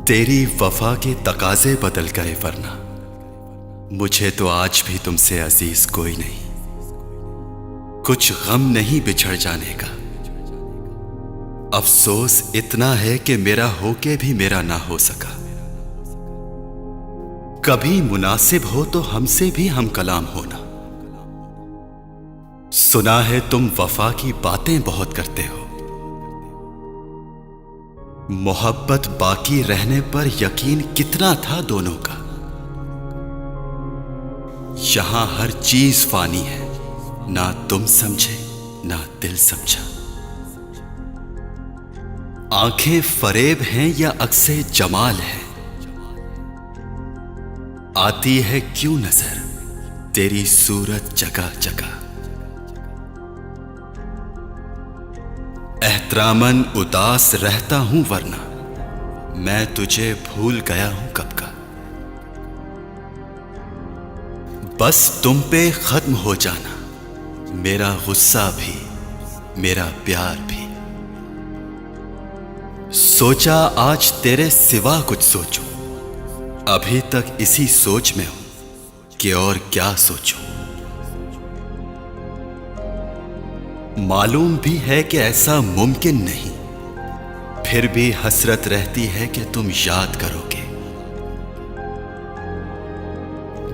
तेरी वफा के तकाजे बदल गए, वरना मुझे तो आज भी तुमसे अजीज कोई नहीं। कुछ गम नहीं बिछड़ जाने का, अफसोस इतना है कि मेरा होके भी मेरा ना हो सका। कभी मुनासिब हो तो हमसे भी हम कलाम होना। सुना है तुम वफा की बातें बहुत करते हो, मोहब्बत बाकी रहने पर यकीन कितना था दोनों का। यहां हर चीज फानी है, ना तुम समझे ना दिल समझा। आंखें फरेब हैं या अक्से जमाल है, आती है क्यों नजर तेरी सूरत जगह जगह। एहतरामन उदास रहता हूं, वरना मैं तुझे भूल गया हूं कब का। बस तुम पे खत्म हो जाना मेरा गुस्सा भी मेरा प्यार भी। सोचा आज तेरे सिवा कुछ सोचूं, अभी तक इसी सोच में हूं कि और क्या सोचूं। मालूम भी है कि ऐसा मुमकिन नहीं, फिर भी हसरत रहती है कि तुम याद करोगे।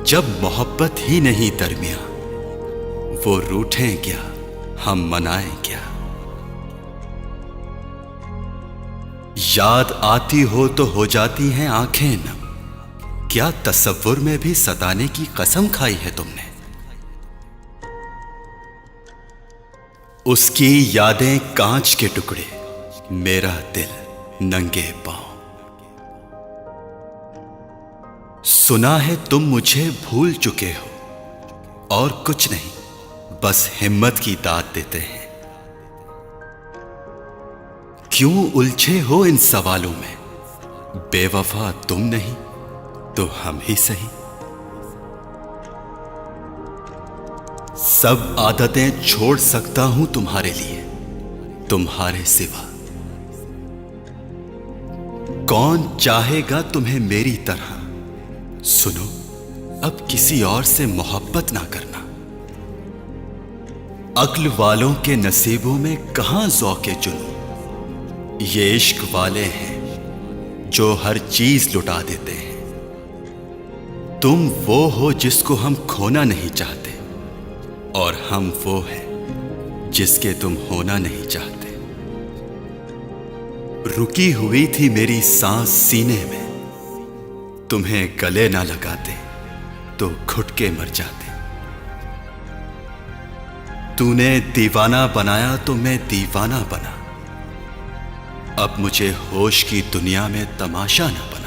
जब मोहब्बत ही नहीं दरमिया, वो रूठें क्या हम मनाएं क्या। याद आती हो तो हो जाती हैं आंखें नम, क्या तसव्वुर में भी सताने की कसम खाई है तुमने। उसकी यादें कांच के टुकड़े, मेरा दिल नंगे पांव। सुना है तुम मुझे भूल चुके हो और कुछ नहीं, बस हिम्मत की दाद देते हैं। क्यों उलझे हो इन सवालों में, बेवफा तुम नहीं तो हम ही सही। सब आदतें छोड़ सकता हूं तुम्हारे लिए, तुम्हारे सिवा कौन चाहेगा तुम्हें मेरी तरह। सुनो, अब किसी और से मोहब्बत ना करना। अक्ल वालों के नसीबों में कहां ज़ौक़े जुनूं। ये इश्क वाले हैं जो हर चीज लुटा देते हैं। तुम वो हो जिसको हम खोना नहीं चाहते, और हम वो हैं जिसके तुम होना नहीं चाहते। रुकी हुई थी मेरी सांस सीने में, तुम्हें गले ना लगाते तो घुट के मर जाते। तूने दीवाना बनाया तो मैं दीवाना बना, अब मुझे होश की दुनिया में तमाशा ना बना।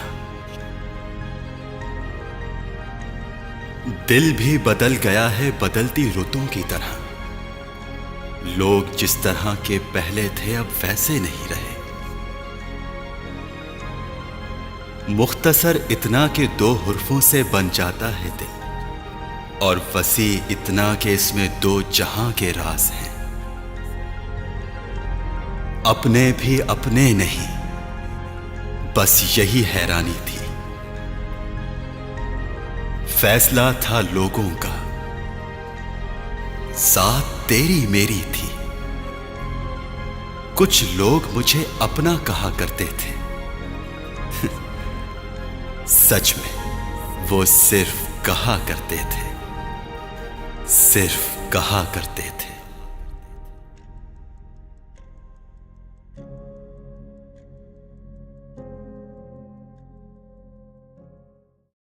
दिल भी बदल गया है बदलती रुतों की तरह। लोग जिस तरह के पहले थे अब वैसे नहीं रहे। मुख्तसर इतना कि 2 हुर्फों से बन जाता है दिल, और वसी इतना कि इसमें 2 जहां के राज हैं। अपने भी अपने नहीं, बस यही हैरानी थी। फैसला था लोगों का, साथ तेरी मेरी थी। कुछ लोग मुझे अपना कहा करते थे, सच में वो सिर्फ कहा करते थे, सिर्फ कहा करते थे।